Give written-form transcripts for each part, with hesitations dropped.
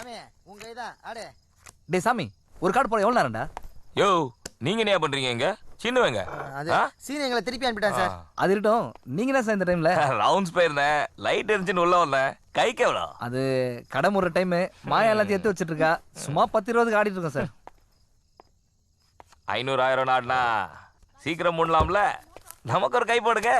சாமி உங்க கைதான் ஆடு. டேய் சாமி ஒரு கார்டு போட எவ்வளவு நேரம்டா? யோ நீங்க என்ன பண்றீங்க இங்க? சின்னவங்க அது சீன் எங்களை திருப்பி அனுப்பிட்டான் சார். அது இருக்கட்டும். நீங்க என்ன சார் இந்த டைம்ல? ரவுண்ட்ஸ் போயிருந்தேன். லைட் எரிஞ்சுன்னு உள்ள வந்தேன். கைக்கு எவ்வளோ? அது கடை முறை டைம். மாயா எல்லாத்தையும் எடுத்து வச்சிட்டு இருக்கா. சும்மா 10-20 ஆடிட்டு இருக்கோம் சார். 500-1000 நாடுனா சீக்கிரம் முடலாம்ல. நமக்கு ஒரு கை போடுங்க.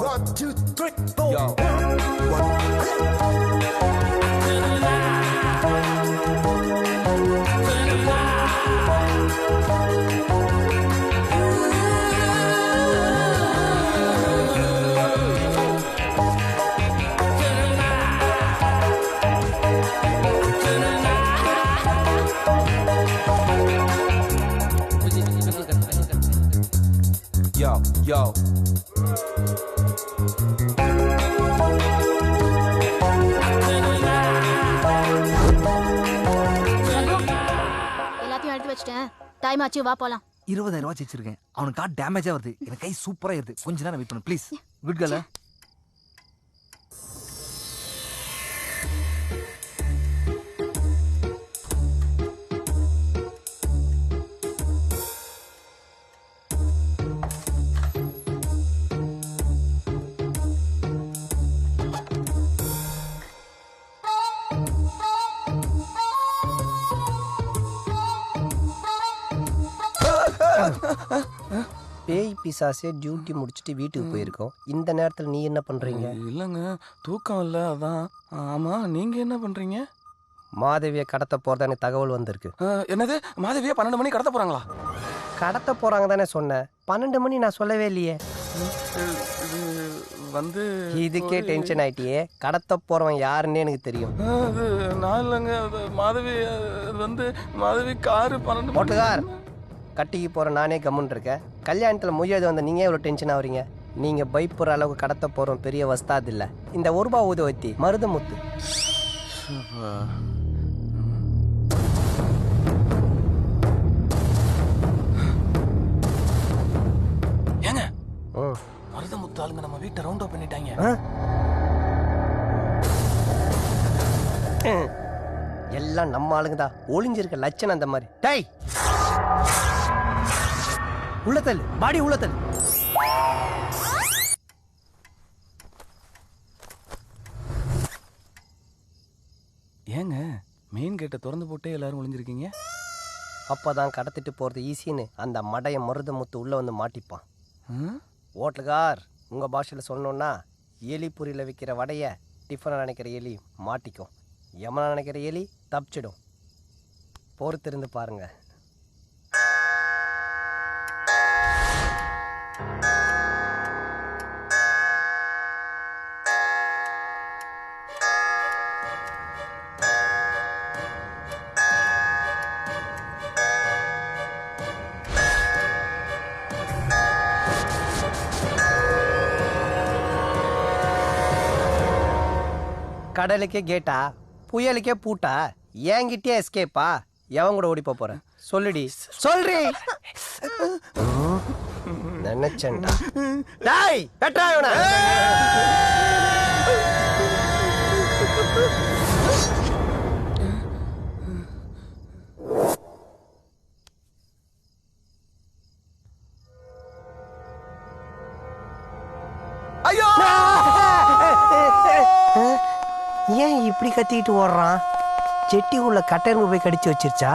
One, two, three, four. Yo. Yo. எல்லாத்தையும் எடுத்து வச்சிட்டேன். டைம் ஆச்சு, வா போலாம். 20,000 ரூபாய் வச்சிருக்கேன். அவனுக்கு கார்டு டேமேஜா வருது. எனக்கு கை சூப்பரா இருது. கொஞ்ச நேரம் வெயிட் பண்ணு ப்ளீஸ். Good girl. பேய் பிசாசே டியூட்டி முடிச்சுட்டு வீட்டுக்கு போயிருக்கோம். இந்த நேரத்தில் நீ என்ன பண்றீங்க? இல்லைங்க, தூக்கம் இல்லை, அதான். ஆமா, நீங்க என்ன பண்றீங்க? மாதவியை கடத்த போறதா எனக்கு தகவல் வந்திருக்கு. என்னது, மாதவியை 12 மணி கடத்த போறாங்களா? கடத்த போறாங்க தானே சொன்னேன். 12 மணி நான் சொல்லவே இல்லையே. வந்து இதுக்கே டென்ஷன் ஆயிட்டியே. கடத்த போறவன் யாருன்னு எனக்கு தெரியும். அது நான் இல்லைங்க, மாதவி வந்து மாதவி காரு 12 ஓட்டுகார் கட்டிக்கு போற நானே கம்முன்னு இருக்கேன். கல்யாணத்தில் முயது வந்த நீங்க எவ்வளோ டென்ஷன் ஆகுறீங்க? நீங்க பயப்படுற அளவுக்கு கடத்த போறோம் பெரிய வஸ்தாது இல்லை. இந்த ₹1 ஊதுவத்தி மருதமுத்து. ஏங்க, மருதமுத்து ஆளுங்க நம்ம வீட்டை ரவுண்ட் அப் பண்ணிட்டாங்க. எல்லாம் நம்ம ஆளுங்க தான். ஒளிஞ்சிருக்க லட்சணம் அந்த மாதிரி. டேய் உள்ளத்தல் பாடி உள்ளத்தல். ஏங்க மெயின் கேட்டை திறந்து போட்டே எல்லாரும் ஒளிஞ்சிருக்கீங்க? அப்பதான் கடத்திட்டு போறது ஈஸின்னு அந்த மடைய மருதமுத்து உள்ள வந்து மாட்டிப்பான். ஓட்டலுக்கார் உங்க பாஷையில் சொன்னோன்னா, எலிபுரியில் விற்கிற வடைய டிஃபனை நினைக்கிற எலி மாட்டிக்கும். யமனா நினைக்கிற எலி தப்பிச்சிடும். பொறுத்திருந்து பாருங்க. கடலுக்கே கேட்டா, புயலுக்கே பூட்டா, ஏங்கிட்டே எஸ்கேப்பா. எவன் கூட ஓடி போறேன் சொல்லுடி, சொல்றி. நினைச்சேன்டா. டேய் பெட்ரா இவனை. ஐயோ, ஏன் இப்படி கத்திக்கிட்டு ஓடுறான்? செட்டி உள்ள கட்டெரும்பு போய் கடிச்சு வச்சிருச்சா?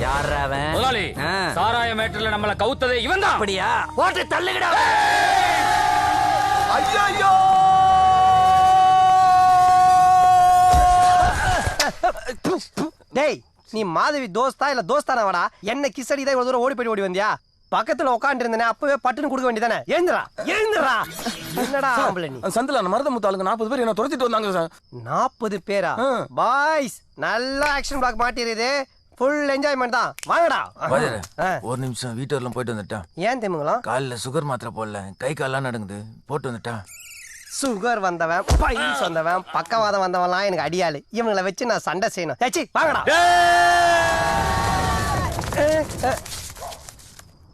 யாரா அவன்? முதலாளி, சாராய மேட்டர்ல நம்மள கவுத்ததே இவன் தான். அப்படியா? போட்டு தள்ளுங்கடா. ஐயோ, டேய் நீ மாதவி தோஸ்தா இல்ல தோஸ்தானா? வாடா, என்ன கிசடி தான் இவ்வளவு தூரம் ஓடி போய் ஓடி வந்தியா? பக்கத்துல உட்காந்து இருந்தேனே, அப்பவே பட்டுன்னு கொடுக்க வேண்டியதானே. எழுந்துடா எழுந்துடா. என்னடா ஆம்பளை நீ? சந்தில மருதமுத்து ஆளுங்க 40 பேர் என்ன துரத்திட்டு வந்தாங்க சார். 40 பேரா? பாய்ஸ் நல்ல ஆக்ஷன் பிளாக் மாட்டிருது. ஃபுல் என்ஜாய்மெண்ட் தான். வாங்கடா. ஒரு நிமிஷம் வீட்டு வரலாம் போயிட்டு வந்துட்டேன். ஏன் தெரியுங்களா? காலில் சுகர் மாத்திரை போடல, கை கால்லாம் நடுங்குது, போட்டு வந்துட்டேன். சுகர் வந்தவன் பைல்ஸ் வந்தவன் பக்கவாதம் வந்தவன்லாம் எனக்கு அடியாளு இவங்களை வச்சு நான் சண்டை செய்யணும் ஏச்சி வாங்கடா